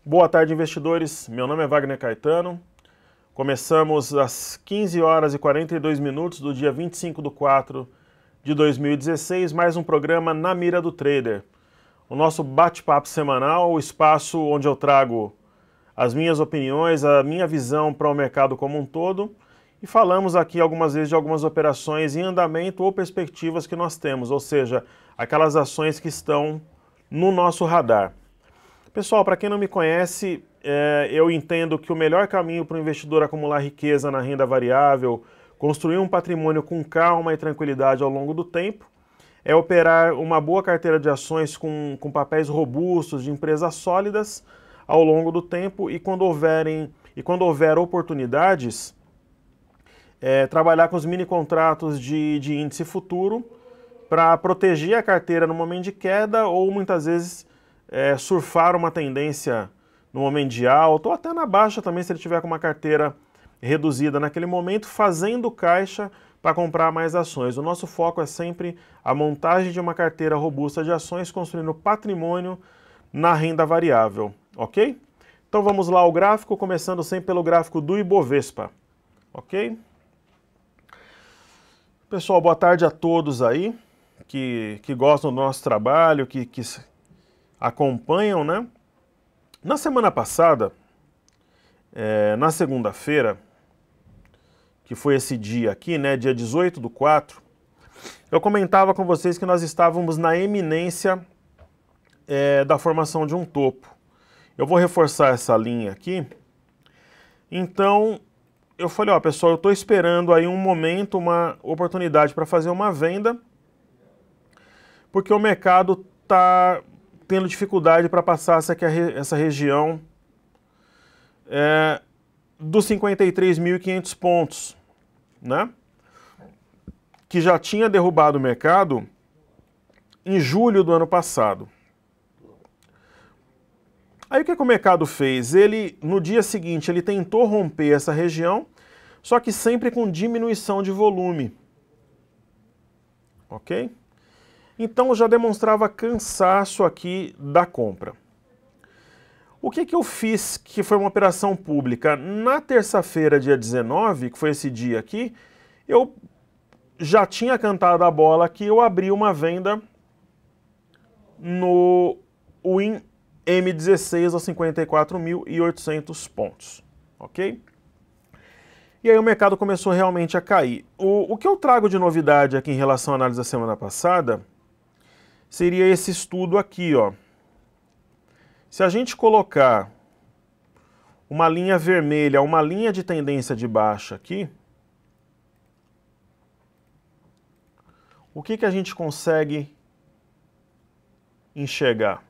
Boa tarde, investidores. Meu nome é Wagner Caetano. Começamos às 15 horas e 42 minutos do dia 25/4 de 2016, mais um programa Na Mira do Trader. O nosso bate-papo semanal, o espaço onde eu trago as minhas opiniões, a minha visão para o mercado como um todo e falamos aqui algumas vezes de algumas operações em andamento ou perspectivas que nós temos, ou seja, aquelas ações que estão no nosso radar. Pessoal, para quem não me conhece, eu entendo que o melhor caminho para o investidor acumular riqueza na renda variável, construir um patrimônio com calma e tranquilidade ao longo do tempo, é operar uma boa carteira de ações com papéis robustos de empresas sólidas ao longo do tempo e quando houver oportunidades, trabalhar com os mini contratos de índice futuro para proteger a carteira no momento de queda ou muitas vezes surfar uma tendência no momento de alta, ou até na baixa também, se ele tiver com uma carteira reduzida naquele momento, fazendo caixa para comprar mais ações. O nosso foco é sempre a montagem de uma carteira robusta de ações, construindo patrimônio na renda variável, ok? Então vamos lá ao gráfico, começando sempre pelo gráfico do Ibovespa, ok? Pessoal, boa tarde a todos aí que gostam do nosso trabalho, que acompanham, né? Na semana passada, na segunda-feira, que foi esse dia aqui, né, dia 18/4, eu comentava com vocês que nós estávamos na eminência da formação de um topo. Eu vou reforçar essa linha aqui. Então, eu falei, ó, pessoal, eu estou esperando aí um momento, uma oportunidade para fazer uma venda, porque o mercado está tendo dificuldade para passar essa região dos 53.500 pontos, né? Que já tinha derrubado o mercado em julho do ano passado. Aí o que o mercado fez? Ele, no dia seguinte, ele tentou romper essa região, só que sempre com diminuição de volume. Ok? Então já demonstrava cansaço aqui da compra. O que eu fiz que foi uma operação pública? Na terça-feira, dia 19, que foi esse dia aqui, eu já tinha cantado a bola que eu abri uma venda no Win M16 aos 54.800 pontos, ok? E aí o mercado começou realmente a cair. O que eu trago de novidade aqui em relação à análise da semana passada seria esse estudo aqui, ó. Se a gente colocar uma linha vermelha, uma linha de tendência de baixa aqui, o que a gente consegue enxergar?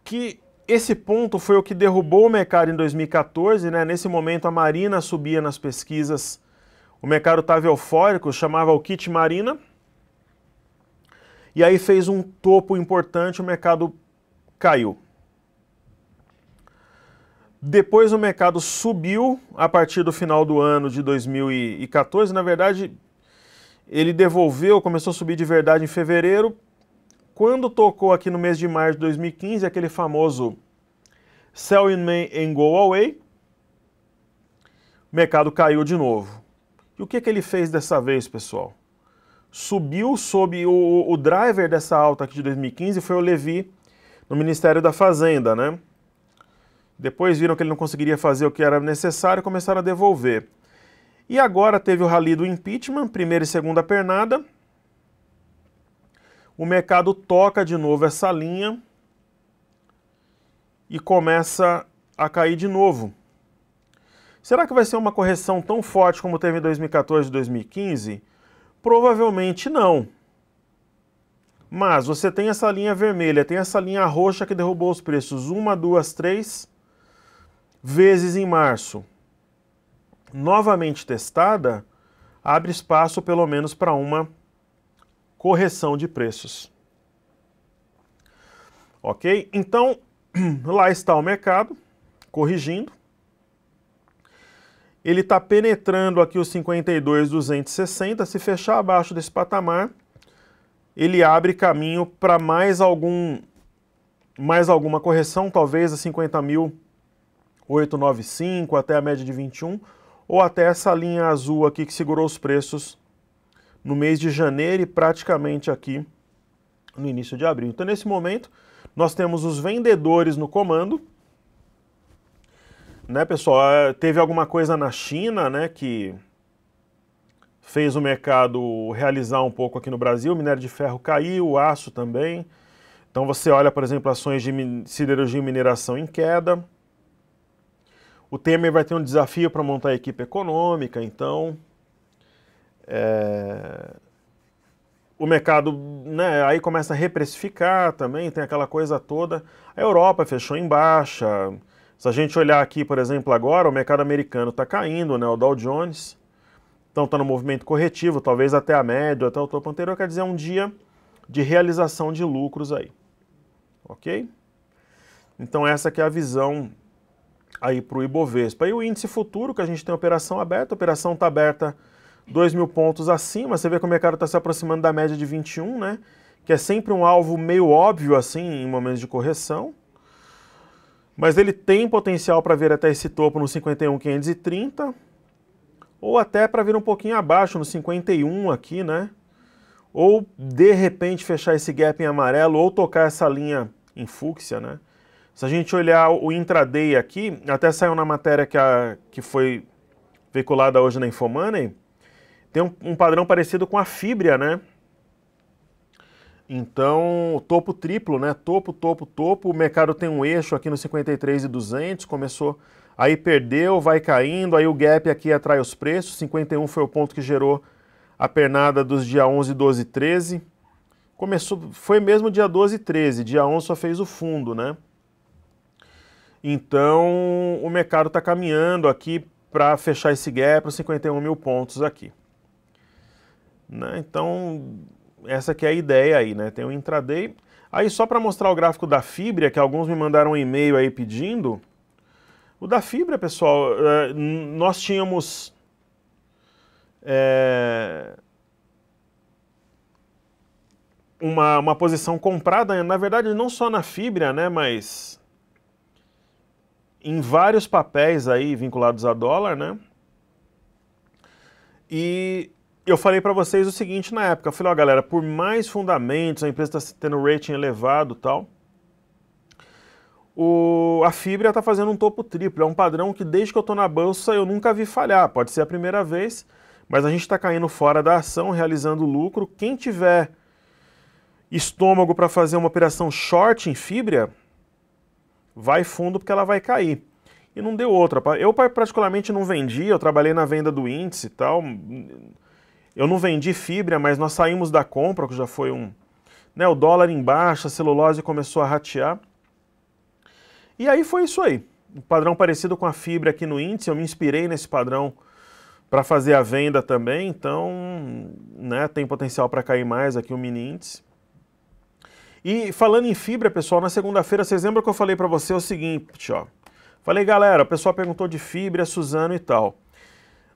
Que esse ponto foi o que derrubou o mercado em 2014, né? Nesse momento a Marina subia nas pesquisas. O mercado estava eufórico, chamava o kit Marina, e aí fez um topo importante, o mercado caiu. Depois o mercado subiu a partir do final do ano de 2014, na verdade ele devolveu, começou a subir de verdade em fevereiro, quando tocou aqui no mês de março de 2015, aquele famoso Sell in May and Go Away, o mercado caiu de novo. E o que ele fez dessa vez, pessoal? Subiu sob o driver dessa alta aqui de 2015 foi o Levi no Ministério da Fazenda, né? Depois viram que ele não conseguiria fazer o que era necessário e começaram a devolver. E agora teve o rally do impeachment, primeira e segunda pernada. O mercado toca de novo essa linha e começa a cair de novo. Será que vai ser uma correção tão forte como teve em 2014 e 2015? Provavelmente não. Mas você tem essa linha vermelha, tem essa linha roxa que derrubou os preços 1, 2, 3 vezes em março. Novamente testada, abre espaço pelo menos para uma correção de preços. Ok? Então, lá está o mercado, corrigindo. Ele está penetrando aqui os 52.260, se fechar abaixo desse patamar, ele abre caminho para mais alguma correção, talvez a 50.895 até a média de 21, ou até essa linha azul aqui que segurou os preços no mês de janeiro e praticamente aqui no início de abril. Então, nesse momento, nós temos os vendedores no comando, né, pessoal? Teve alguma coisa na China, né, que fez o mercado realizar um pouco aqui no Brasil. O minério de ferro caiu, o aço também. Então, você olha, por exemplo, ações de siderurgia e mineração em queda. O Temer vai ter um desafio para montar a equipe econômica, então o mercado, né, aí começa a reprecificar também, tem aquela coisa toda. A Europa fechou em baixa. Se a gente olhar aqui, por exemplo, agora, o mercado americano está caindo, né, o Dow Jones. Então está no movimento corretivo, talvez até a média, até o topo anterior, quer dizer, um dia de realização de lucros aí. Ok? Então essa que é a visão aí para o Ibovespa. E o índice futuro, que a gente tem operação aberta, a operação está aberta 2.000 pontos acima, você vê que o mercado está se aproximando da média de 21, né? Que é sempre um alvo meio óbvio assim em momentos de correção. Mas ele tem potencial para vir até esse topo no 51.530, ou até para vir um pouquinho abaixo no 51 aqui, né? Ou de repente fechar esse gap em amarelo, ou tocar essa linha em fúcsia, né? Se a gente olhar o intraday aqui, até saiu na matéria que foi veiculada hoje na Infomoney, tem um padrão parecido com a Fibria, né? Então, topo triplo, né? Topo, topo, topo. O mercado tem um eixo aqui no 53.200, começou, aí perdeu, vai caindo, aí o gap aqui atrai os preços. 51 foi o ponto que gerou a pernada dos dia 11, 12 e 13. Começou, foi mesmo dia 12 e 13, dia 11 só fez o fundo, né? Então, o mercado está caminhando aqui para fechar esse gap para 51.000 pontos aqui. Né? Então, essa aqui é a ideia aí, né? Tem o intraday. Aí, só para mostrar o gráfico da Fibria, que alguns me mandaram um e-mail aí pedindo. O da Fibria, pessoal, nós tínhamos uma posição comprada, na verdade, não só na Fibria, né? Mas em vários papéis aí vinculados a dólar, né? E eu falei para vocês o seguinte na época, eu falei, ó galera, por mais fundamentos, a empresa está tendo rating elevado e tal, a Fibria está fazendo um topo triplo, é um padrão que desde que eu estou na bolsa eu nunca vi falhar, pode ser a primeira vez, mas a gente está caindo fora da ação, realizando lucro. Quem tiver estômago para fazer uma operação short em Fibria, vai fundo porque ela vai cair. E não deu outra. Eu particularmente não vendi, eu trabalhei na venda do índice e tal. Eu não vendi Fibria, mas nós saímos da compra, que já foi né, o dólar em baixa, a celulose começou a ratear. E aí foi isso aí. Um padrão parecido com a Fibria aqui no índice, eu me inspirei nesse padrão para fazer a venda também, então né, tem potencial para cair mais aqui o mini índice. E falando em Fibria, pessoal, na segunda-feira, vocês lembram que eu falei para você o seguinte, ó. Falei, galera, o pessoal perguntou de Fibria, Suzano e tal.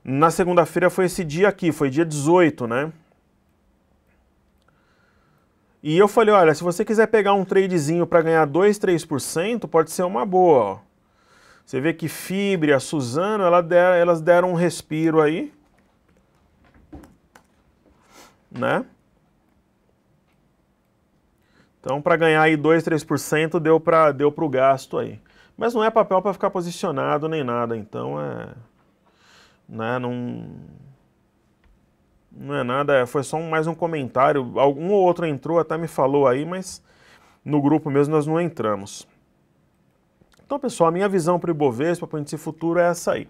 Na segunda-feira foi esse dia aqui, foi dia 18, né? E eu falei, olha, se você quiser pegar um tradezinho para ganhar 2, 3%, pode ser uma boa, ó. Você vê que Fibria, Suzano, elas deram um respiro aí, né? Então, para ganhar aí 2, 3%, deu para o gasto aí. Mas não é papel para ficar posicionado nem nada, então né, não é nada, foi só mais um comentário. Algum ou outro entrou, até me falou aí, mas no grupo mesmo nós não entramos. Então, pessoal, a minha visão para o Ibovespa, para o índice futuro é essa aí.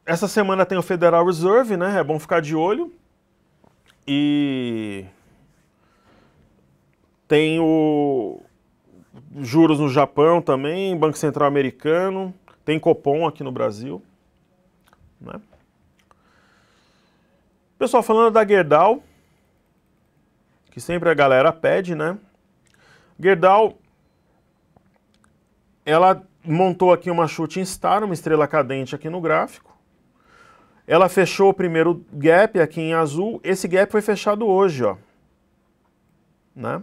Essa semana tem o Federal Reserve, né? É bom ficar de olho. E tem o juros no Japão também, Banco Central Americano, tem Copom aqui no Brasil, né? Pessoal, falando da Gerdau, que sempre a galera pede, né? Gerdau, ela montou aqui uma shooting star, uma estrela cadente aqui no gráfico. Ela fechou o primeiro gap aqui em azul. Esse gap foi fechado hoje, ó. Né?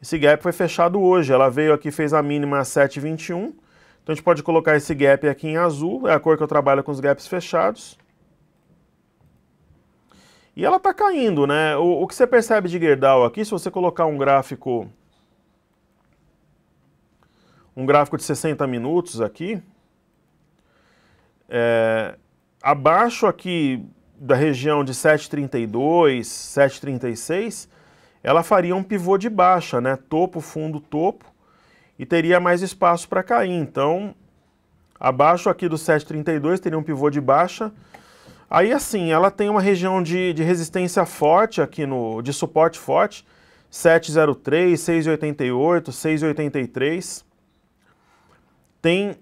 Esse gap foi fechado hoje. Ela veio aqui, fez a mínima a 7,21. Então a gente pode colocar esse gap aqui em azul. É a cor que eu trabalho com os gaps fechados. E ela está caindo, né? O que você percebe de Gerdau aqui, se você colocar um gráfico de 60 minutos aqui, abaixo aqui da região de 7,32, 7,36, ela faria um pivô de baixa, né? Topo, fundo, topo, e teria mais espaço para cair. Então, abaixo aqui do 7,32 teria um pivô de baixa. Aí assim, ela tem uma região de resistência forte aqui, de suporte forte, 7,03, 6,88, 6,83. Tem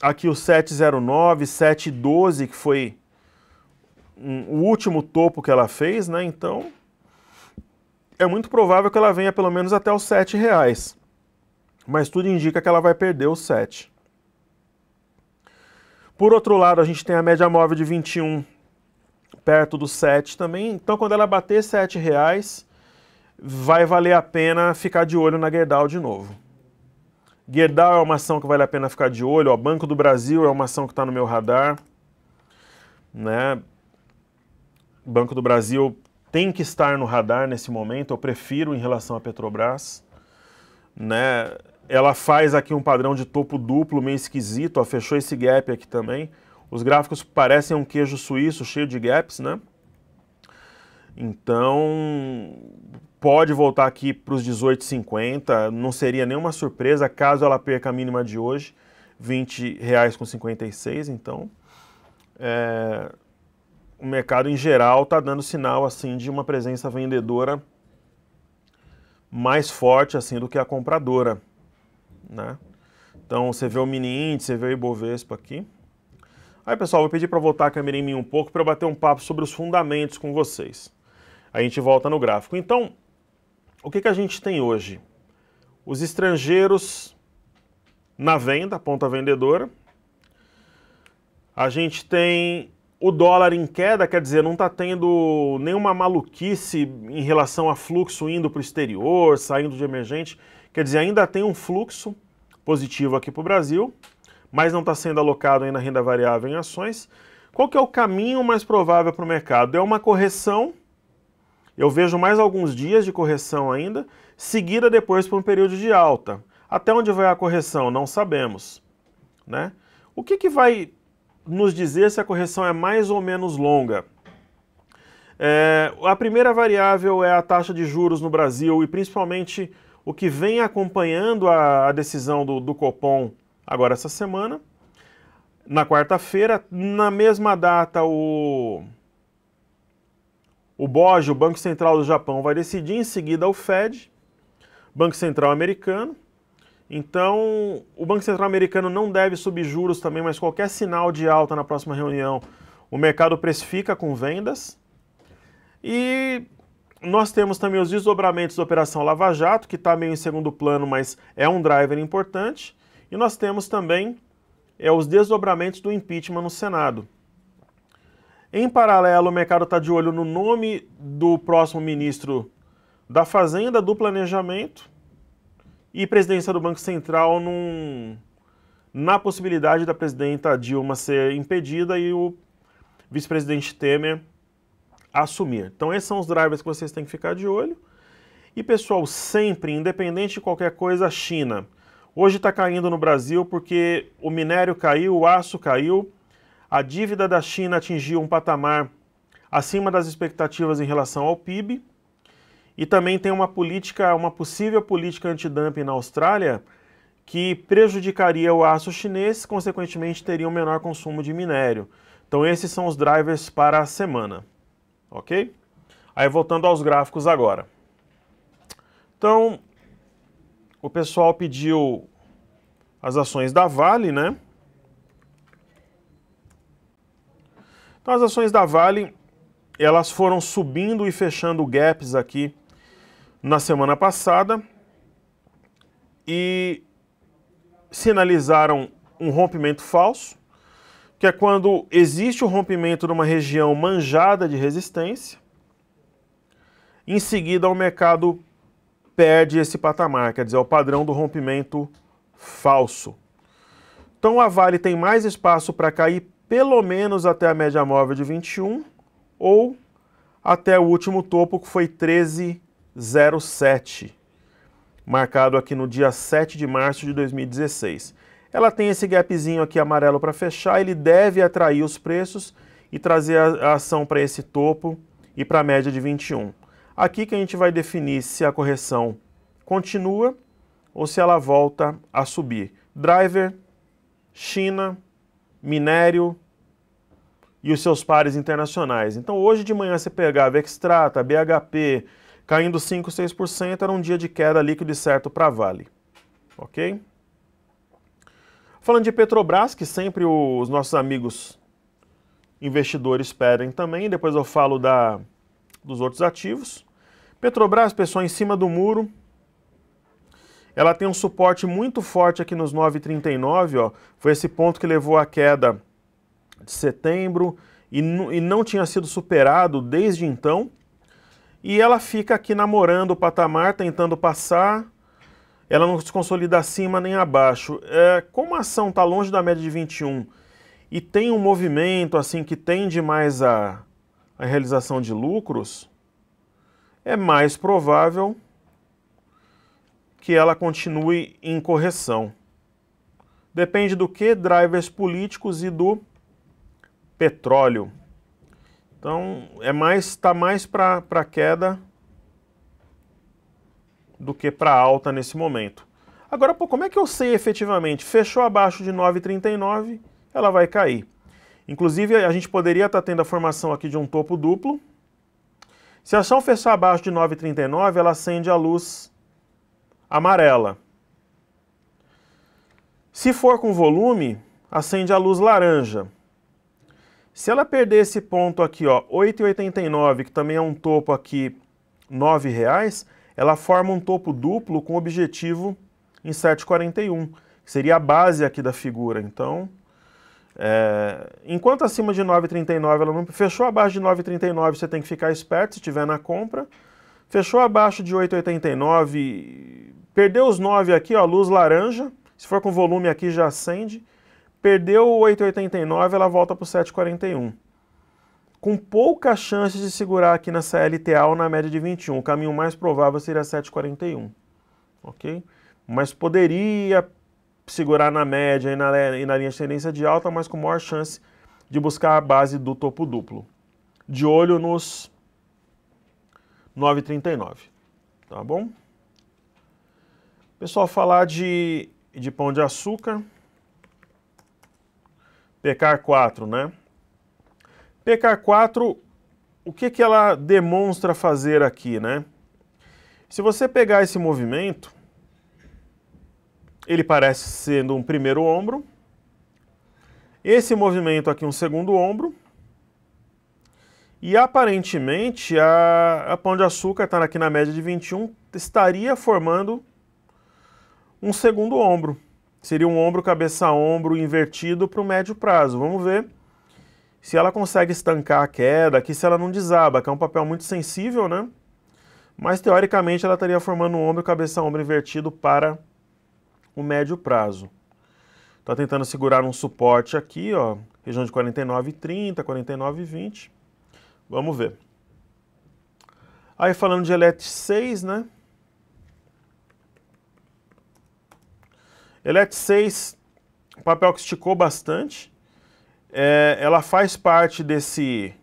aqui o 7,09, 7,12, que foi o último topo que ela fez, né? Então, é muito provável que ela venha pelo menos até os R$7. Mas tudo indica que ela vai perder os 7. Por outro lado, a gente tem a média móvel de 21 perto do 7 também. Então, quando ela bater R$7, vai valer a pena ficar de olho na Gerdau de novo. Gerdau é uma ação que vale a pena ficar de olho. Ó, Banco do Brasil é uma ação que está no meu radar. Né? Banco do Brasil tem que estar no radar nesse momento. Eu prefiro em relação à Petrobras. Né? Ela faz aqui um padrão de topo duplo meio esquisito. Ó, fechou esse gap aqui também. Os gráficos parecem um queijo suíço cheio de gaps, né? Então, pode voltar aqui para os 18,50. Não seria nenhuma surpresa caso ela perca a mínima de hoje, R$20,56. Então, o mercado em geral está dando sinal assim de uma presença vendedora mais forte assim do que a compradora, né? Então, você vê o mini índice, você vê o Ibovespa aqui. Aí, pessoal, vou pedir para voltar a câmera em mim um pouco para eu bater um papo sobre os fundamentos com vocês. A gente volta no gráfico. Então, o que a gente tem hoje? Os estrangeiros na venda, ponta vendedora. A gente tem o dólar em queda, quer dizer, não está tendo nenhuma maluquice em relação a fluxo indo para o exterior, saindo de emergente. Quer dizer, ainda tem um fluxo positivo aqui para o Brasil, mas não está sendo alocado ainda renda variável em ações. Qual que é o caminho mais provável para o mercado? É uma correção, eu vejo mais alguns dias de correção ainda, seguida depois por um período de alta. Até onde vai a correção? Não sabemos. Né? O que vai nos dizer se a correção é mais ou menos longa? A primeira variável é a taxa de juros no Brasil e principalmente o que vem acompanhando a decisão do Copom agora essa semana. Na quarta-feira, na mesma data, o BOJ, o Banco Central do Japão, vai decidir, em seguida o Fed, Banco Central americano. Então, o Banco Central americano não deve subir juros também, mas qualquer sinal de alta na próxima reunião, o mercado precifica com vendas. E nós temos também os desdobramentos da Operação Lava Jato, que está meio em segundo plano, mas é um driver importante. E nós temos também os desdobramentos do impeachment no Senado. Em paralelo, o mercado está de olho no nome do próximo ministro da Fazenda, do Planejamento e presidência do Banco Central na possibilidade da presidenta Dilma ser impedida e o vice-presidente Temer assumir. Então esses são os drivers que vocês têm que ficar de olho. E pessoal, sempre, independente de qualquer coisa, a China hoje está caindo no Brasil porque o minério caiu, o aço caiu, a dívida da China atingiu um patamar acima das expectativas em relação ao PIB, e também tem uma possível política antidumping na Austrália que prejudicaria o aço chinês, consequentemente teria um menor consumo de minério. Então esses são os drivers para a semana, ok? Aí voltando aos gráficos agora. Então, o pessoal pediu as ações da Vale, né? Então as ações da Vale, elas foram subindo e fechando gaps aqui na semana passada e sinalizaram um rompimento falso. que é quando existe o rompimento numa região manjada de resistência, em seguida o mercado perde esse patamar, quer dizer, é o padrão do rompimento falso. Então a Vale tem mais espaço para cair pelo menos até a média móvel de 21 ou até o último topo que foi 13,07, marcado aqui no dia 7 de março de 2016. Ela tem esse gapzinho aqui amarelo para fechar, ele deve atrair os preços e trazer a ação para esse topo e para a média de 21. Aqui que a gente vai definir se a correção continua ou se ela volta a subir. Driver, China, minério e os seus pares internacionais. Então hoje de manhã você pegava Xstrata, BHP, caindo 5%, 6%, era um dia de queda líquido e certo para a Vale. Ok? Falando de Petrobras, que sempre os nossos amigos investidores pedem também, depois eu falo dos outros ativos. Petrobras, pessoal, em cima do muro, ela tem um suporte muito forte aqui nos 9,39, ó, foi esse ponto que levou a queda de setembro e não tinha sido superado desde então, e ela fica aqui namorando o patamar, tentando passar, ela não se consolida acima nem abaixo. Como a ação está longe da média de 21 e tem um movimento assim que tende mais a realização de lucros, é mais provável que ela continue em correção. Depende do que? Drivers políticos e do petróleo. Então, está mais para queda do que para alta nesse momento. Agora, como é que eu sei efetivamente? Fechou abaixo de 9,39, ela vai cair. Inclusive, a gente poderia estar tendo a formação aqui de um topo duplo. Se a ação fechar abaixo de 9,39, ela acende a luz amarela. Se for com volume, acende a luz laranja. Se ela perder esse ponto aqui, ó, 8,89, que também é um topo aqui, R$ 9,00, ela forma um topo duplo com objetivo em 7,41, que seria a base aqui da figura. Então, enquanto acima de 9,39 ela não fechou abaixo de 9,39, você tem que ficar esperto se estiver na compra. Fechou abaixo de 8,89, perdeu os 9 aqui, ó, luz laranja. Se for com volume aqui já acende. Perdeu o 8,89, ela volta para o 7,41. Com pouca chance de segurar aqui nessa LTA ou na média de 21. O caminho mais provável seria 7,41. Ok? Mas poderia segurar na média e na linha de tendência de alta, mas com maior chance de buscar a base do topo duplo. De olho nos 9,39. Tá bom? Pessoal, falar de Pão de Açúcar. PECAR4, né? PECAR4, o que ela demonstra fazer aqui, né? Se você pegar esse movimento, ele parece sendo um primeiro ombro, esse movimento aqui um segundo ombro, e aparentemente a Pão de Açúcar está aqui na média de 21, estaria formando um segundo ombro. Seria um ombro, cabeça-ombro invertido para o médio prazo. Vamos ver se ela consegue estancar a queda aqui, se ela não desaba, que é um papel muito sensível, né? Mas teoricamente ela estaria formando um ombro, cabeça-ombro invertido para o médio prazo. Está tentando segurar um suporte aqui, ó, região de 49,30, 49,20. Vamos ver. Aí falando de LET6, né? LET6, papel que esticou bastante. Ela faz parte desse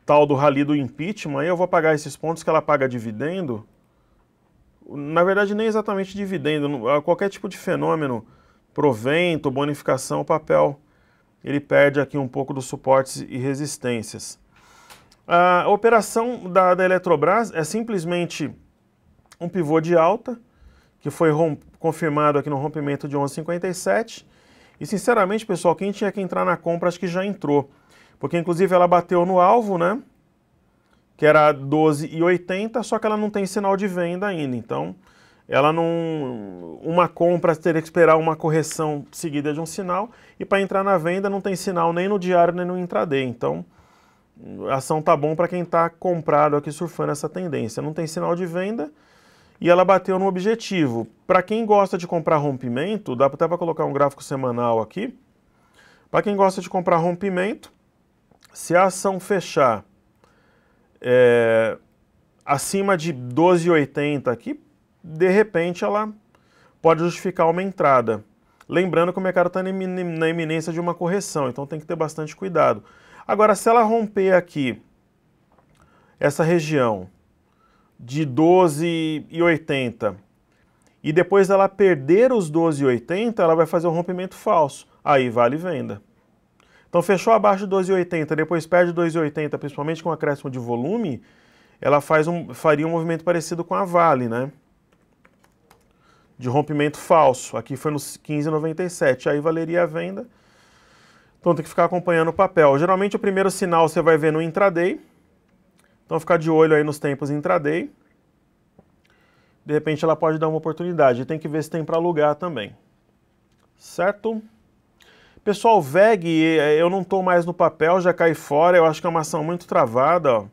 tal do rally do impeachment. Aí eu vou pagar esses pontos que ela paga dividendo. Na verdade, nem exatamente dividendo. Qualquer tipo de fenômeno, provento, bonificação, o papel ele perde aqui um pouco dos suportes e resistências. A operação da Eletrobras é simplesmente um pivô de alta, que foi confirmado aqui no rompimento de 11,57. E, sinceramente, pessoal, quem tinha que entrar na compra, acho que já entrou. Porque, inclusive, ela bateu no alvo, né? Que era 12,80, só que ela não tem sinal de venda ainda. Então, ela não, uma compra teria que esperar uma correção seguida de um sinal, e para entrar na venda não tem sinal nem no diário nem no intraday. Então, a ação tá bom para quem está comprado aqui surfando essa tendência. Não tem sinal de venda e ela bateu no objetivo. Para quem gosta de comprar rompimento, dá até para colocar um gráfico semanal aqui. Para quem gosta de comprar rompimento, se a ação fechar acima de 12,80 aqui, de repente ela pode justificar uma entrada. Lembrando que o mercado está na iminência de uma correção, então tem que ter bastante cuidado. Agora, se ela romper aqui essa região de 12,80 e depois ela perder os 12,80, ela vai fazer um rompimento falso. Aí vale venda. Então fechou abaixo de 12,80, depois perde 2,80, principalmente com acréscimo de volume, ela faria um movimento parecido com a Vale, né? De rompimento falso. Aqui foi nos 15,97, aí valeria a venda. Então tem que ficar acompanhando o papel. Geralmente o primeiro sinal você vai ver no intraday. Então ficar de olho aí nos tempos intraday. De repente ela pode dar uma oportunidade. Tem que ver se tem para alugar também. Certo? Pessoal, VEG, eu não estou mais no papel, já cai fora. Eu acho que é uma ação muito travada. Ó.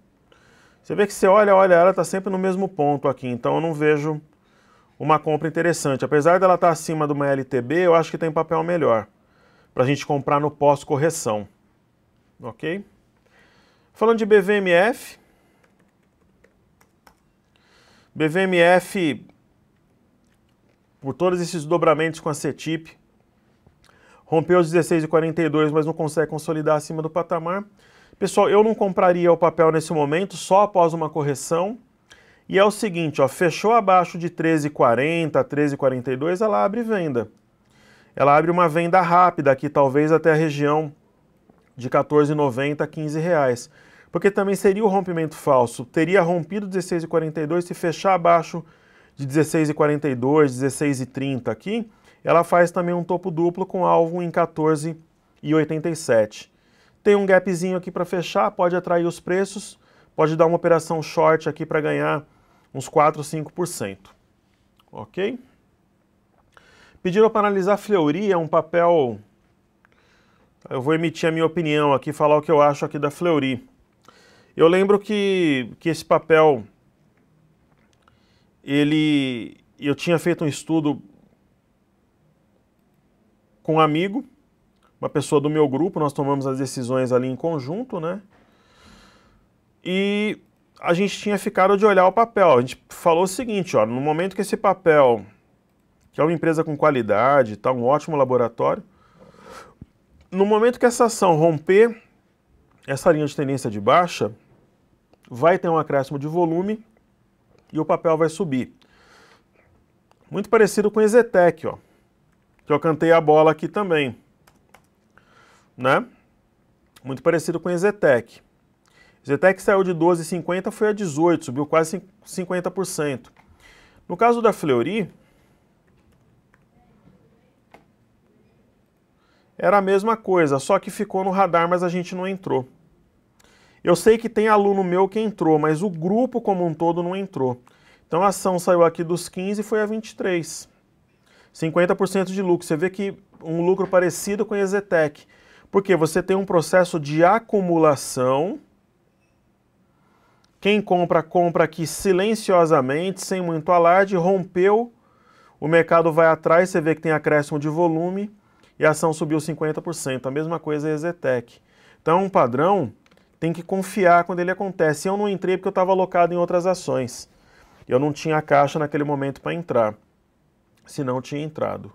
Você vê que você olha, ela está sempre no mesmo ponto aqui. Então eu não vejo uma compra interessante. Apesar dela estar acima de uma LTB, eu acho que tem papel melhor para a gente comprar no pós-correção. Ok? Falando de BVMF. BVMF, por todos esses dobramentos com a CETIP, rompeu os 16,42, mas não consegue consolidar acima do patamar. Pessoal, eu não compraria o papel nesse momento, só após uma correção. E é o seguinte, ó, fechou abaixo de 13,40, 13,42, ela abre venda. Ela abre uma venda rápida aqui, talvez até a região de 14,90, 15 reais. Porque também seria o rompimento falso. Teria rompido 16,42, se fechar abaixo de 16,42, 16,30 aqui, ela faz também um topo duplo com alvo em 14,87. Tem um gapzinho aqui para fechar, pode atrair os preços, pode dar uma operação short aqui para ganhar uns 4, 5%. Ok? Pediram para analisar Fleury, é um papel... Eu vou emitir a minha opinião aqui, falar o que eu acho aqui da Fleury. Eu lembro que esse papel, eu tinha feito um estudo com um amigo, uma pessoa do meu grupo, nós tomamos as decisões ali em conjunto, né? E a gente tinha ficado de olhar o papel. A gente falou o seguinte, ó, no momento que esse papel, que é uma empresa com qualidade, tá, um ótimo laboratório, no momento que essa ação romper essa linha de tendência de baixa, vai ter um acréscimo de volume e o papel vai subir. Muito parecido com o Exetec, ó, que eu cantei a bola aqui também, né? Muito parecido com o Exetec. Exetec saiu de 12,50, foi a 18, subiu quase 50%. No caso da Fleury, era a mesma coisa, só que ficou no radar, mas a gente não entrou. Eu sei que tem aluno meu que entrou, mas o grupo como um todo não entrou. Então a ação saiu aqui dos 15 e foi a 23. 50% de lucro. Você vê que um lucro parecido com a Exetec. Porque você tem um processo de acumulação. Quem compra, compra aqui silenciosamente, sem muito alarde, rompeu, o mercado vai atrás, você vê que tem acréscimo de volume e a ação subiu 50%. A mesma coisa a Exetec. Então é um padrão, tem que confiar quando ele acontece. Eu não entrei porque eu estava alocado em outras ações. Eu não tinha caixa naquele momento para entrar. Senão tinha entrado.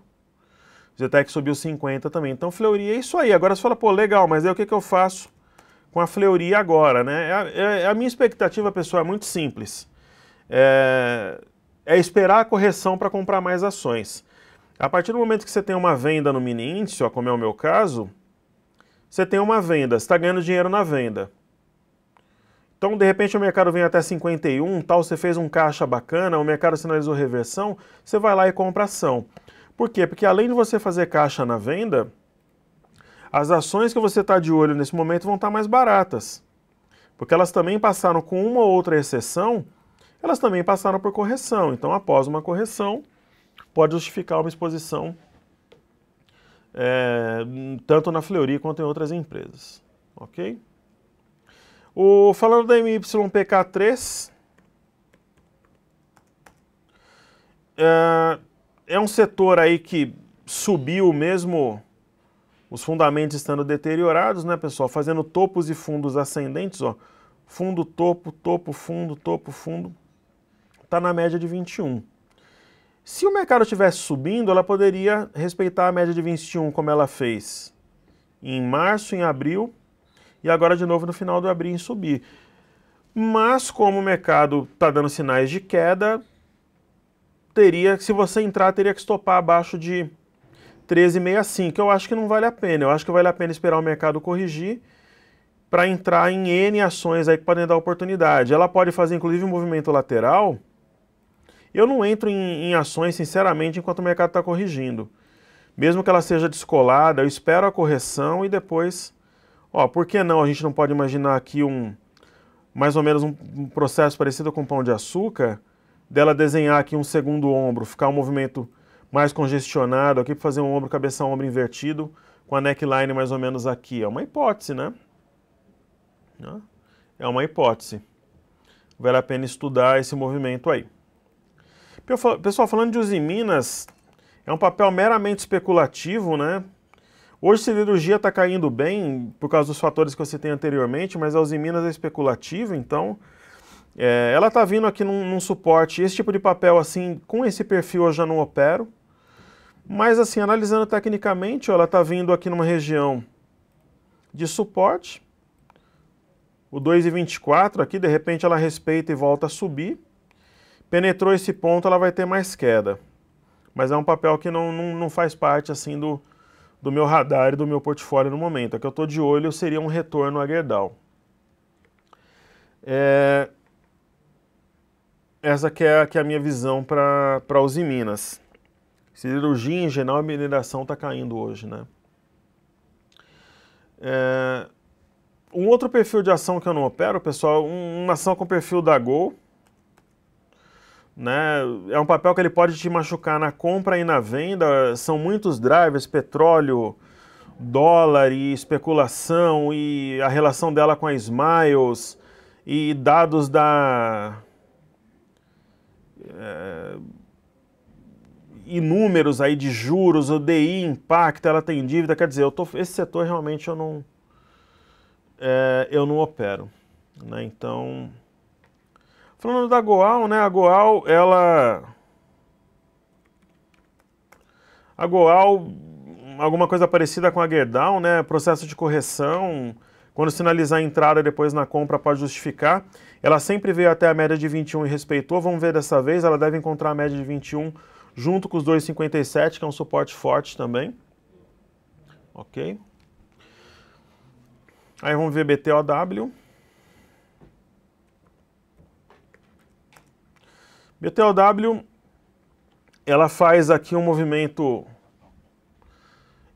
Exetec subiu 50 também. Então Fleury é isso aí. Agora você fala, pô, legal, mas aí o que eu faço com a Fleury agora, né? A minha expectativa, pessoal, é muito simples. É esperar a correção para comprar mais ações. A partir do momento que você tem uma venda no mini índice, ó, como é o meu caso, você tem uma venda, você está ganhando dinheiro na venda. Então, de repente, o mercado vem até 51, tal, você fez um caixa bacana, o mercado sinalizou reversão, você vai lá e compra ação. Por quê? Porque além de você fazer caixa na venda, as ações que você está de olho nesse momento vão estar mais baratas. Porque elas também passaram, com uma ou outra exceção, elas também passaram por correção. Então, após uma correção, pode justificar uma exposição tanto na Fleury quanto em outras empresas. Ok? Falando da MYPK3, é um setor aí que subiu mesmo os fundamentos estando deteriorados, né, pessoal? Fazendo topos e fundos ascendentes, ó. Fundo, topo, topo, fundo, topo, fundo. Está na média de 21. Se o mercado estivesse subindo, ela poderia respeitar a média de 21, como ela fez em março, em abril, e agora de novo no final do abril em subir. Mas como o mercado está dando sinais de queda, se você entrar, teria que estopar abaixo de 13,65, que eu acho que não vale a pena. Eu acho que vale a pena esperar o mercado corrigir para entrar em N ações aí que podem dar oportunidade. Ela pode fazer inclusive um movimento lateral. Eu não entro em ações, sinceramente, enquanto o mercado está corrigindo. Mesmo que ela seja descolada, eu espero a correção e depois... por que não? A gente não pode imaginar aqui mais ou menos um processo parecido com pão de açúcar, dela desenhar aqui um segundo ombro, ficar um movimento mais congestionado aqui para fazer um ombro, cabeça, ombro invertido, com a neckline mais ou menos aqui. É uma hipótese, né? É uma hipótese. Vale a pena estudar esse movimento aí. Pessoal, falando de Usiminas, é um papel meramente especulativo, né? Hoje a siderurgia está caindo bem por causa dos fatores que eu citei anteriormente, mas a Usiminas é especulativa, então ela está vindo aqui num suporte. Esse tipo de papel, assim, com esse perfil eu já não opero, mas assim, analisando tecnicamente, ela está vindo aqui numa região de suporte, o 2,24 aqui, de repente ela respeita e volta a subir. Penetrou esse ponto, ela vai ter mais queda. Mas é um papel que não faz parte assim do meu radar e do meu portfólio no momento. O que eu estou de olho seria um retorno a Gerdau. Essa que é a minha visão para Usiminas. Siderurgia em geral, a mineração está caindo hoje, né? Um outro perfil de ação que eu não opero, pessoal, uma ação com perfil da Gol. Né? É um papel que ele pode te machucar na compra e na venda. São muitos drivers, petróleo, dólar e especulação, e a relação dela com a Smiles, e dados e números aí de juros, o DI impacta, ela tem dívida, quer dizer, esse setor realmente eu não opero, né? Então, falando da Goal, né? A Goal, alguma coisa parecida com a Gerdau, né? Processo de correção, quando sinalizar a entrada depois na compra pode justificar. Ela sempre veio até a média de 21 e respeitou. Vamos ver dessa vez, ela deve encontrar a média de 21 junto com os 2,57, que é um suporte forte também. Ok? Aí vamos ver BTOW. BTOW, ela faz aqui um movimento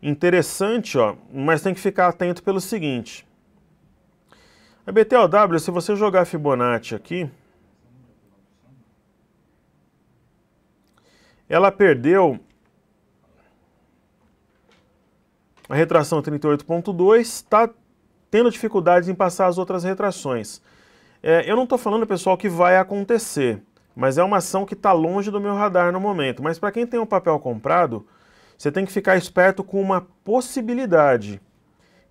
interessante, ó, mas tem que ficar atento pelo seguinte. A BTOW, se você jogar Fibonacci aqui, ela perdeu a retração 38.2, está tendo dificuldades em passar as outras retrações. Eu não estou falando, pessoal, que vai acontecer, mas é uma ação que está longe do meu radar no momento. Mas para quem tem um papel comprado, você tem que ficar esperto com uma possibilidade,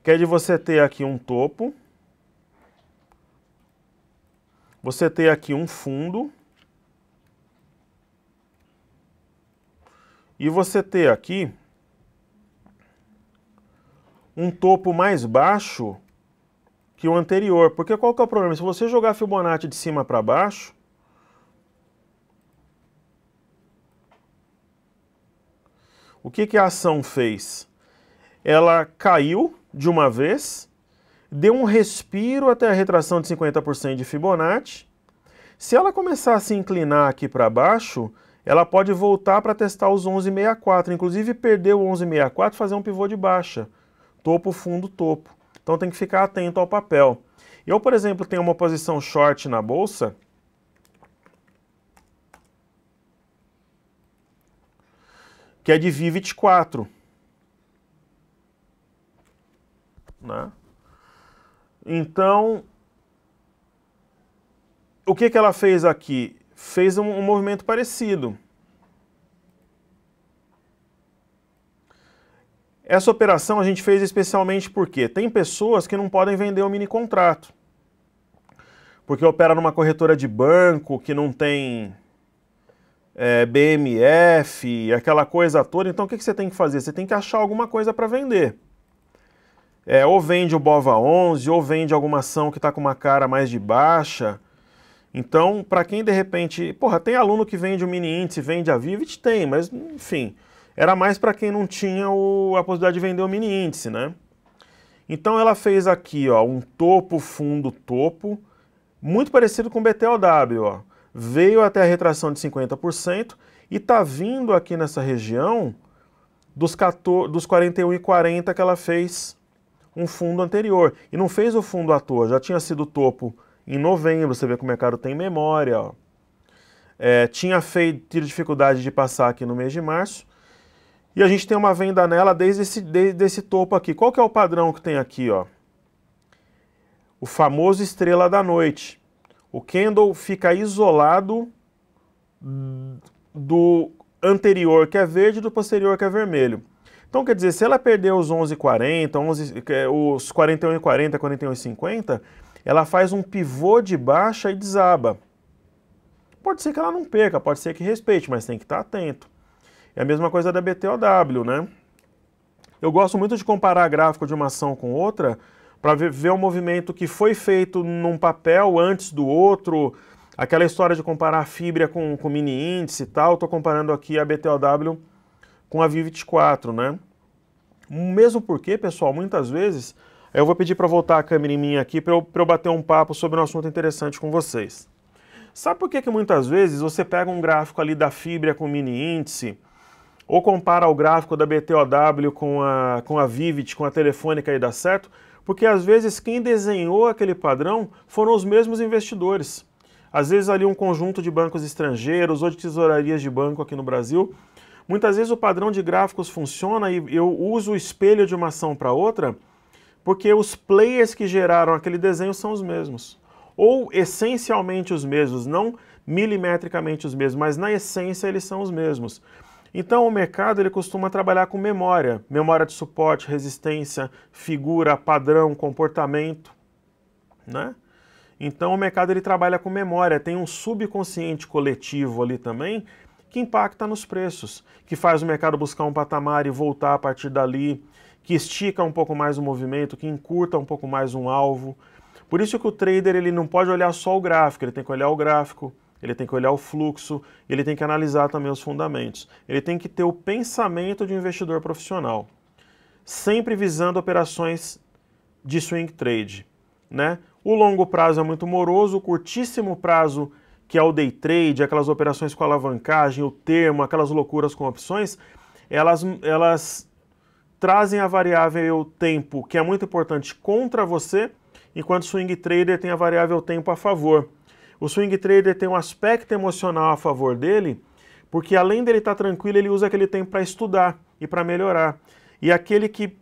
que é de você ter aqui um topo, você ter aqui um fundo, e você ter aqui um topo mais baixo que o anterior. Porque qual que é o problema? Se você jogar Fibonacci de cima para baixo, o que a ação fez? Ela caiu de uma vez, deu um respiro até a retração de 50% de Fibonacci. Se ela começar a se inclinar aqui para baixo, ela pode voltar para testar os 11,64, inclusive perder o 11,64 e fazer um pivô de baixa. Topo, fundo, topo. Então tem que ficar atento ao papel. Eu, por exemplo, tenho uma posição short na bolsa que é de Vi24. Né? Então, o que ela fez aqui? Fez um movimento parecido. Essa operação a gente fez especialmente porque tem pessoas que não podem vender o mini contrato. Porque opera numa corretora de banco que não tem BMF, aquela coisa toda. Então o que você tem que fazer? Você tem que achar alguma coisa para vender. Ou vende o BOVA11, ou vende alguma ação que está com uma cara mais de baixa. Então, para quem de repente... Porra, tem aluno que vende o mini índice, vende a Vivid? Tem, mas enfim... Era mais para quem não tinha a possibilidade de vender o mini índice, né? Então ela fez aqui, ó, um topo, fundo, topo, muito parecido com o BTOW, ó. Veio até a retração de 50% e tá vindo aqui nessa região dos 41,40 que ela fez um fundo anterior. E não fez o fundo à toa, já tinha sido topo em novembro, você vê que o mercado tem memória, ó. Tinha tido dificuldade de passar aqui no mês de março. E a gente tem uma venda nela desde esse topo aqui. Qual que é o padrão que tem aqui, ó? O famoso estrela da noite. O candle fica isolado do anterior, que é verde, e do posterior, que é vermelho. Então, quer dizer, se ela perder os 11,40, os 41,40, 41,50, ela faz um pivô de baixa e desaba. Pode ser que ela não perca, pode ser que respeite, mas tem que estar atento. É a mesma coisa da BTOW, né? Eu gosto muito de comparar gráfico de uma ação com outra para ver o movimento que foi feito num papel antes do outro, aquela história de comparar a fibra com mini índice e tal. Estou comparando aqui a BTOW com a Vi24, né? Mesmo porque, pessoal, muitas vezes, eu vou pedir para voltar a câmera em mim aqui para eu bater um papo sobre um assunto interessante com vocês. Sabe por que muitas vezes você pega um gráfico ali da fibra com mini índice, ou compara o gráfico da BTOW com a Vivid, com a Telefônica e dá certo? Porque às vezes quem desenhou aquele padrão foram os mesmos investidores. Às vezes ali um conjunto de bancos estrangeiros ou de tesourarias de banco aqui no Brasil. Muitas vezes o padrão de gráficos funciona e eu uso o espelho de uma ação para outra porque os players que geraram aquele desenho são os mesmos. Ou essencialmente os mesmos, não milimetricamente os mesmos, mas na essência eles são os mesmos. Então o mercado ele costuma trabalhar com memória de suporte, resistência, figura, padrão, comportamento, né? Então o mercado ele trabalha com memória, tem um subconsciente coletivo ali também que impacta nos preços, que faz o mercado buscar um patamar e voltar a partir dali, que estica um pouco mais o movimento, que encurta um pouco mais um alvo. Por isso que o trader ele não pode olhar só o gráfico, ele tem que olhar o gráfico, ele tem que olhar o fluxo, ele tem que analisar também os fundamentos. Ele tem que ter o pensamento de um investidor profissional, sempre visando operações de swing trade, né? O longo prazo é muito moroso, o curtíssimo prazo, que é o day trade, aquelas operações com alavancagem, o termo, aquelas loucuras com opções, elas trazem a variável tempo, que é muito importante, contra você, enquanto o swing trader tem a variável tempo a favor. O swing trader tem um aspecto emocional a favor dele, porque além dele estar tranquilo, ele usa aquele tempo para estudar e para melhorar. E aquele que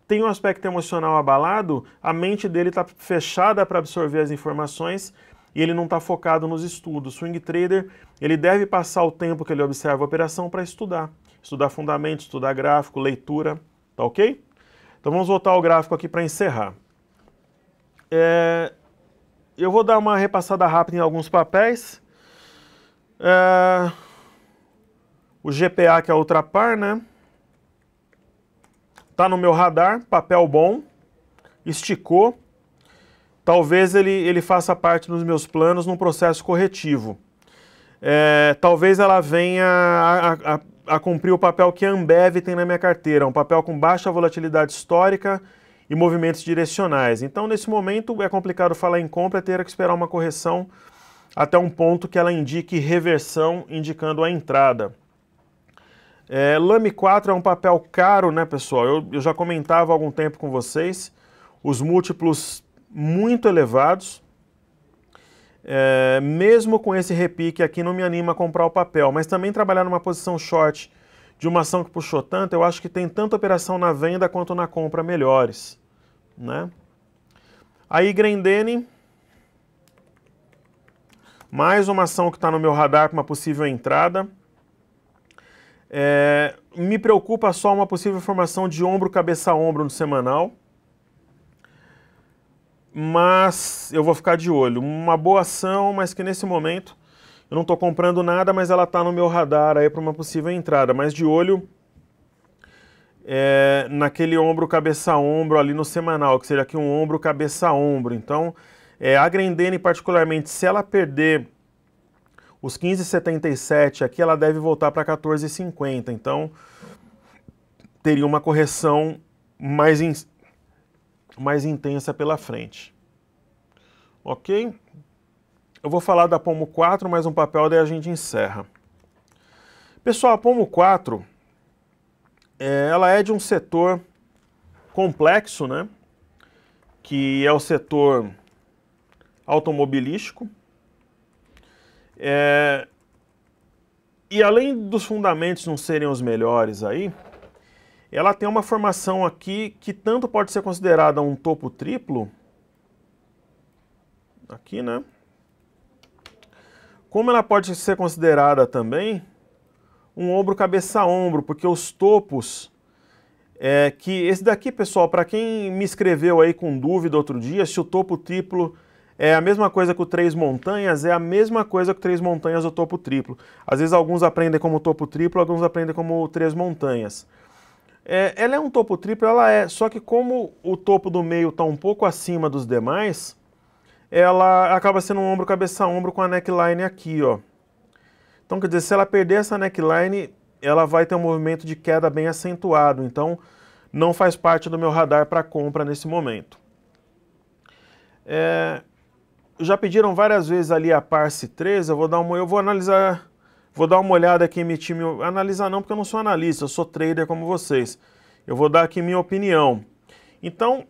tem um aspecto emocional abalado, a mente dele está fechada para absorver as informações e ele não está focado nos estudos. O swing trader, ele deve passar o tempo que ele observa a operação para estudar. Estudar fundamentos, estudar gráfico, leitura, tá ok? Então vamos voltar ao gráfico aqui para encerrar. Eu vou dar uma repassada rápida em alguns papéis. O GPA, que é a Ultrapar, né? Tá no meu radar, papel bom, esticou. Talvez ele faça parte dos meus planos num processo corretivo. Talvez ela venha a cumprir o papel que a Ambev tem na minha carteira, um papel com baixa volatilidade histórica e movimentos direcionais. Então, nesse momento, é complicado falar em compra, ter que esperar uma correção até um ponto que ela indique reversão, indicando a entrada. Lame 4 é um papel caro, né, pessoal? Eu já comentava há algum tempo com vocês, os múltiplos muito elevados. Mesmo com esse repique aqui, não me anima a comprar o papel, mas também trabalhar numa posição short de uma ação que puxou tanto, eu acho que tem tanto operação na venda quanto na compra melhores, né? Aí Grendene, mais uma ação que está no meu radar para uma possível entrada. Me preocupa só uma possível formação de ombro, cabeça a ombro no semanal. Mas eu vou ficar de olho. Uma boa ação, mas que nesse momento eu não estou comprando nada, mas ela está no meu radar aí para uma possível entrada. Mas de olho naquele ombro, cabeça a ombro ali no semanal, que seria aqui um ombro, cabeça a ombro. Então, a Grendene particularmente, se ela perder os 15,77 aqui, ela deve voltar para 14,50. Então, teria uma correção mais intensa pela frente. Ok? Eu vou falar da Pomo 4, mais um papel, daí a gente encerra. Pessoal, a Pomo 4, ela é de um setor complexo, né? Que é o setor automobilístico. E além dos fundamentos não serem os melhores aí, ela tem uma formação aqui que tanto pode ser considerada um topo triplo, aqui, né? Como ela pode ser considerada também um ombro cabeça a ombro, porque os topos, que esse daqui, pessoal, para quem me escreveu aí com dúvida outro dia, se o topo triplo é a mesma coisa que o Três Montanhas, é a mesma coisa que o Três Montanhas ou topo triplo. Às vezes alguns aprendem como topo triplo, alguns aprendem como Três Montanhas. Ela é um topo triplo, só que como o topo do meio está um pouco acima dos demais, ela acaba sendo um ombro cabeça a ombro com a neckline aqui, ó. Então, quer dizer, se ela perder essa neckline, ela vai ter um movimento de queda bem acentuado. Então, não faz parte do meu radar para compra nesse momento. Já pediram várias vezes ali a Parse 3, eu vou analisar, vou dar uma olhada aqui em meu time. Analisar não, porque eu não sou analista, eu sou trader como vocês. Eu vou dar aqui minha opinião. Então,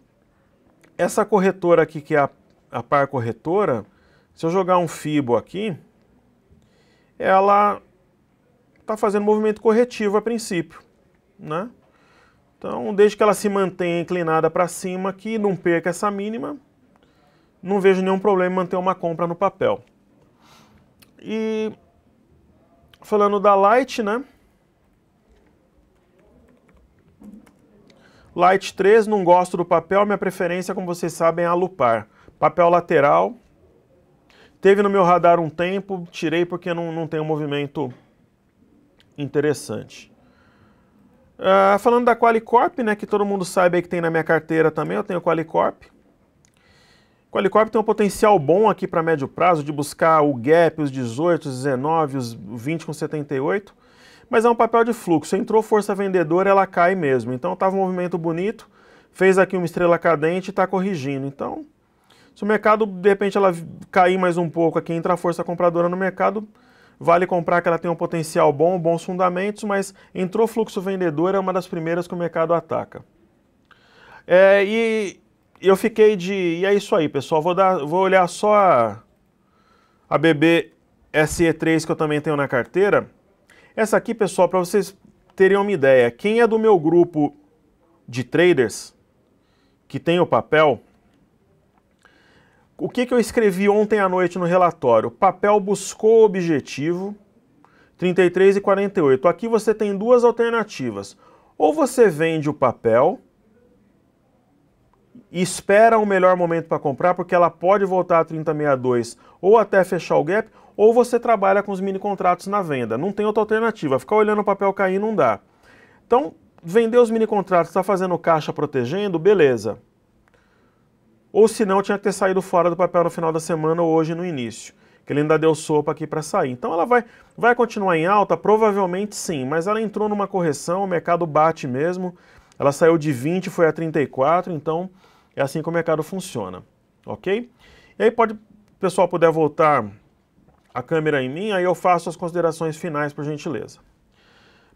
essa corretora aqui, que é a Par Corretora, se eu jogar um Fibo aqui, ela está fazendo movimento corretivo a princípio, né? Então, desde que ela se mantenha inclinada para cima aqui, não perca essa mínima, não vejo nenhum problema em manter uma compra no papel. E falando da Light, né? Light 3, não gosto do papel, minha preferência, como vocês sabem, é a Alupar. Papel lateral, teve no meu radar um tempo, tirei porque não tem um movimento interessante. Falando da Qualicorp, né, que todo mundo sabe aí que tem na minha carteira também, eu tenho Qualicorp. Qualicorp tem um potencial bom aqui para médio prazo, de buscar o gap, os 18, os 19, os 20 com 78, mas é um papel de fluxo. Entrou força vendedora, ela cai mesmo. Então estava um movimento bonito, fez aqui uma estrela cadente e está corrigindo. Então, se o mercado, de repente, ela cair mais um pouco aqui, entrar força compradora no mercado, vale comprar, que ela tem um potencial bom, bons fundamentos, mas entrou fluxo vendedor, é uma das primeiras que o mercado ataca. E eu fiquei e é isso aí, pessoal. Vou olhar só a BB SE3 que eu também tenho na carteira. Essa aqui, pessoal, para vocês terem uma ideia, quem é do meu grupo de traders que tem o papel, o que eu escrevi ontem à noite no relatório? O papel buscou o objetivo 33,48. Aqui você tem duas alternativas. Ou você vende o papel e espera um melhor momento para comprar, porque ela pode voltar a 30,62 ou até fechar o gap, ou você trabalha com os mini contratos na venda. Não tem outra alternativa. Ficar olhando o papel cair não dá. Então, vender os mini contratos, está fazendo caixa protegendo, beleza. Ou se não, tinha que ter saído fora do papel no final da semana ou hoje no início, que ele ainda deu sopa aqui para sair. Então ela vai continuar em alta? Provavelmente sim, mas ela entrou numa correção, o mercado bate mesmo, ela saiu de 20, foi a 34, então é assim que o mercado funciona, ok? E aí o pessoal puder voltar a câmera em mim, aí eu faço as considerações finais, por gentileza.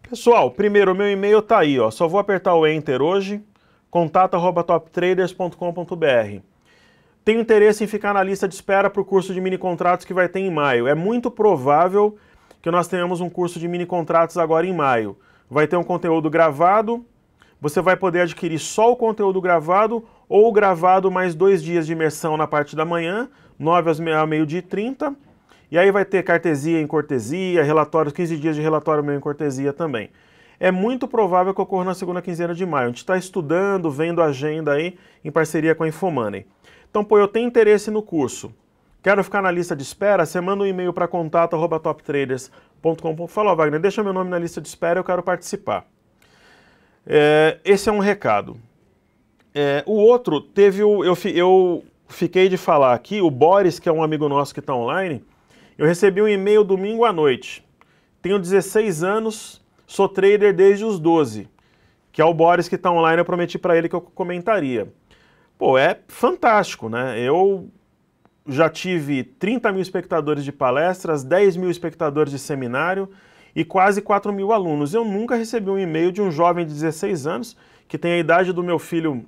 Pessoal, primeiro, o meu e-mail tá aí, ó, só vou apertar o Enter hoje, contato@toptraders.com.br. Tenho interesse em ficar na lista de espera para o curso de mini contratos que vai ter em maio. É muito provável que nós tenhamos um curso de mini contratos agora em maio. vai ter um conteúdo gravado, você vai poder adquirir só o conteúdo gravado ou o gravado mais 2 dias de imersão na parte da manhã, 9 ao meio-dia e 30, e aí vai ter cartesia em cortesia, relatórios, 15 dias de relatório meu em cortesia também. É muito provável que ocorra na segunda quinzena de maio. A gente está estudando, vendo a agenda aí, em parceria com a Infomoney. Então, pô, eu tenho interesse no curso. Quero ficar na lista de espera? Você manda um e-mail para contato@toptraders.com. Fala, Wagner, deixa meu nome na lista de espera, eu quero participar. Esse é um recado. O outro, eu fiquei de falar aqui, o Boris, que é um amigo nosso que está online, eu recebi um e-mail domingo à noite. Tenho 16 anos, sou trader desde os 12, que é o Boris que está online, eu prometi para ele que eu comentaria. Pô, é fantástico, né? Eu já tive 30 mil espectadores de palestras, 10 mil espectadores de seminário e quase 4 mil alunos. Eu nunca recebi um e-mail de um jovem de 16 anos, que tem a idade do meu filho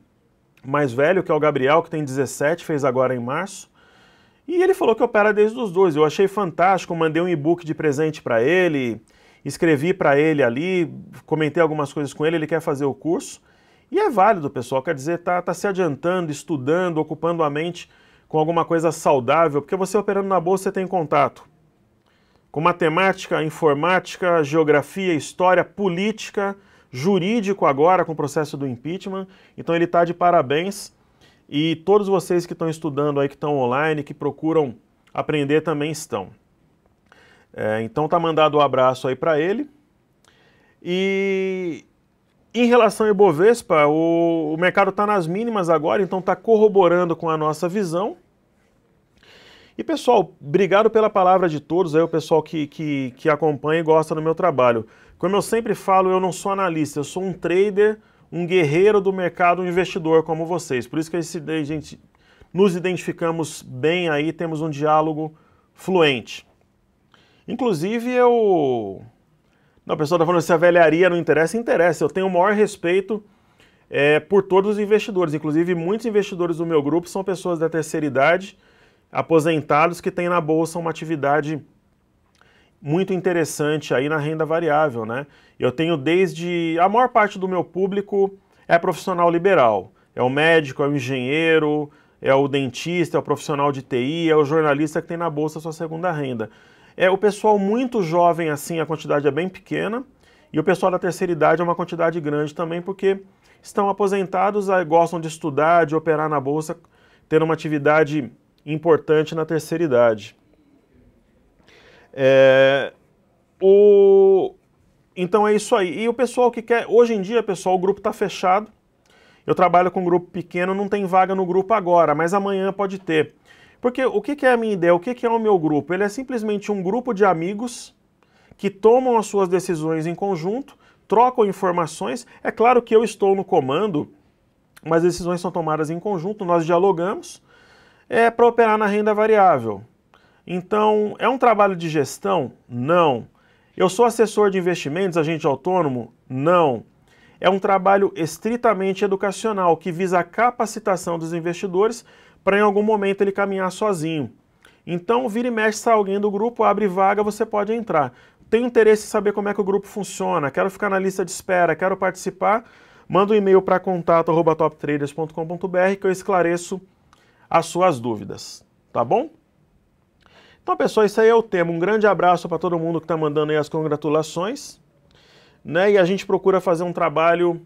mais velho, que é o Gabriel, que tem 17, fez agora em março. E ele falou que opera desde os 12. Eu achei fantástico, mandei um e-book de presente para ele, escrevi para ele ali, comentei algumas coisas com ele, ele quer fazer o curso. E é válido, pessoal, quer dizer, tá se adiantando, estudando, ocupando a mente com alguma coisa saudável, porque você operando na bolsa você tem contato com matemática, informática, geografia, história, política, jurídico agora com o processo do impeachment. Então ele está de parabéns. E todos vocês que estão estudando aí, que estão online, que procuram aprender também estão. Então tá mandado um abraço aí para ele. E em relação ao Ibovespa, o mercado está nas mínimas agora, então está corroborando com a nossa visão. E pessoal, obrigado pela palavra de todos, aí o pessoal que acompanha e gosta do meu trabalho. Como eu sempre falo, eu não sou analista, eu sou um trader, um guerreiro do mercado, um investidor como vocês. Por isso que a gente nos identificamos bem aí, temos um diálogo fluente. Inclusive eu... Não, o pessoal está falando se a velharia não interessa. Interessa, eu tenho o maior respeito por todos os investidores. Inclusive muitos investidores do meu grupo são pessoas da terceira idade, aposentados, que têm na bolsa uma atividade muito interessante aí na renda variável, né? Eu tenho desde... A maior parte do meu público é profissional liberal. É o médico, é o engenheiro, é o dentista, é o profissional de TI, é o jornalista que tem na bolsa a sua segunda renda. O pessoal muito jovem assim, a quantidade é bem pequena, e o pessoal da terceira idade é uma quantidade grande também, porque estão aposentados, gostam de estudar, de operar na bolsa, ter uma atividade importante na terceira idade. Então é isso aí. E o pessoal que quer... Hoje em dia, pessoal, o grupo está fechado. Eu trabalho com um grupo pequeno, não tem vaga no grupo agora, mas amanhã pode ter. Porque o que é a minha ideia? O que é o meu grupo? Ele é simplesmente um grupo de amigos que tomam as suas decisões em conjunto, trocam informações. É claro que eu estou no comando, mas as decisões são tomadas em conjunto, nós dialogamos. Para operar na renda variável. Então, é um trabalho de gestão? Não. Eu sou assessor de investimentos, agente autônomo? Não. É um trabalho estritamente educacional, que visa a capacitação dos investidores para em algum momento ele caminhar sozinho. Então, vira e mexe, sai alguém do grupo, abre vaga, você pode entrar. Tenho interesse em saber como é que o grupo funciona, quero ficar na lista de espera, quero participar, manda um e-mail para contato@toptraders.com.br que eu esclareço as suas dúvidas, tá bom? Então, pessoal, isso aí é o tema. Um grande abraço para todo mundo que está mandando aí as congratulações, né? E a gente procura fazer um trabalho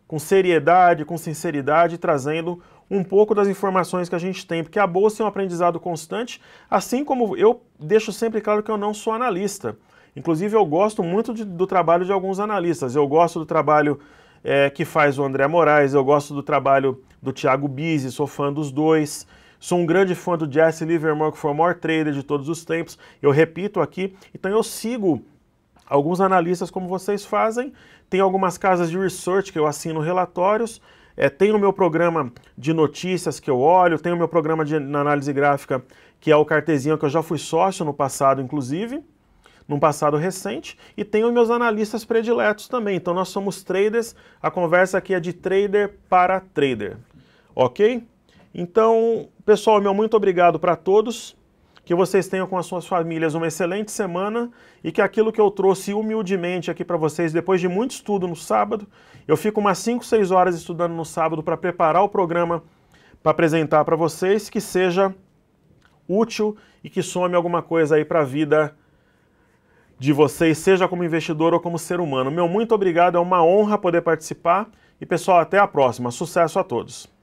com seriedade, com sinceridade, trazendo um pouco das informações que a gente tem, porque a bolsa é um aprendizado constante, assim como eu deixo sempre claro que eu não sou analista. Inclusive, eu gosto muito do trabalho de alguns analistas. Eu gosto do trabalho que faz o André Moraes, eu gosto do trabalho do Thiago Bizzi, sou fã dos dois, sou um grande fã do Jesse Livermore, que foi o maior trader de todos os tempos, eu repito aqui, então eu sigo alguns analistas como vocês fazem, tem algumas casas de research que eu assino relatórios, tem o meu programa de notícias que eu olho, tem o meu programa de análise gráfica, que é o Cartezinho, que eu já fui sócio no passado, inclusive, num passado recente, e tenho meus analistas prediletos também. Então nós somos traders, a conversa aqui é de trader para trader, ok? Então, pessoal, meu muito obrigado para todos que vocês tenham com as suas famílias uma excelente semana e que aquilo que eu trouxe humildemente aqui para vocês, depois de muito estudo no sábado, eu fico umas 5, 6 horas estudando no sábado para preparar o programa para apresentar para vocês, que seja útil e que some alguma coisa aí para a vida de vocês, seja como investidor ou como ser humano. Meu muito obrigado, é uma honra poder participar e pessoal, até a próxima. Sucesso a todos!